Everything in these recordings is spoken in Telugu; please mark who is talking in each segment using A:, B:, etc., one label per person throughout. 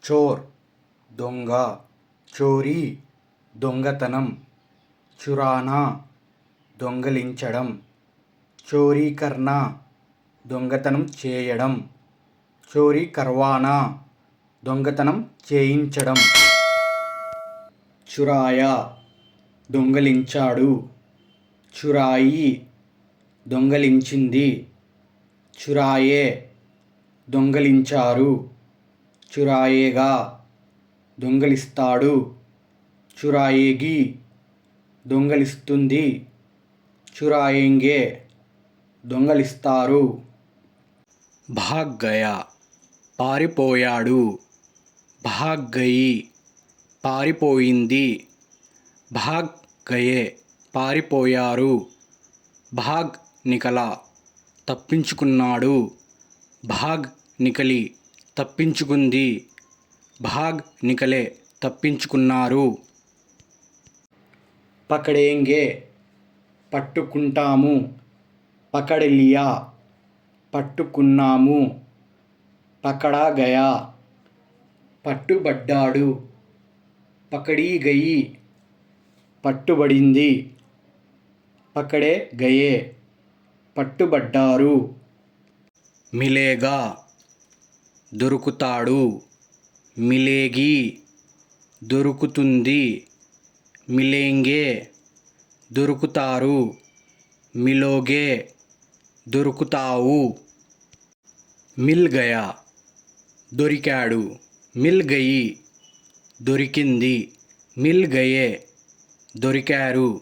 A: చోర్ దొంగ, చోరీ దొంగతనం, చురానా దొంగిలించడం, చోరీ కర్నా దొంగతనం చేయడం, చోరీ కర్వానా దొంగతనం చేయించడం. చురాయా దొంగిలించాడు, చురాయి దొంగిలించింది, చురాయే దొంగిలించారు, చురాయేగా దొంగిలిస్తాడు, చురాయేగి దొంగిలిస్తుంది, చురాయేంగే దొంగిలిస్తారు. భాగ్ గయా పారిపోయాడు, భాగ్ గయి పారిపోయింది, భాగ్ గయే పారిపోయారు, భాగ్ నికలా తప్పించుకున్నాడు, భాగ్ నికలి తప్పించుకుంది, భాగ్ నికలే తప్పించుకున్నారు. పకడేంగే పట్టుకుంటాము, పకడ్ లియా పట్టుకున్నాము, పకడా గయా పట్టుబడ్డాడు, పకడీ గయి పట్టుబడింది, పకడే గయే పట్టుబడ్డారు. మిలేగా దొరుకుతాడు, మిలేగి దొరుకుతుంది, మిలేంగే దొరుకుతారు, మిలోగే దొరుకుతావు. మిల్ గయా దొరికాడు, మిల్ గయి దొరికింది, మిల్ గయే దొరికారు.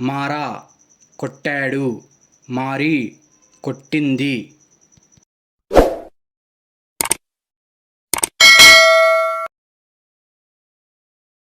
A: మారా కొట్టాడు, మారీ కొట్టింది.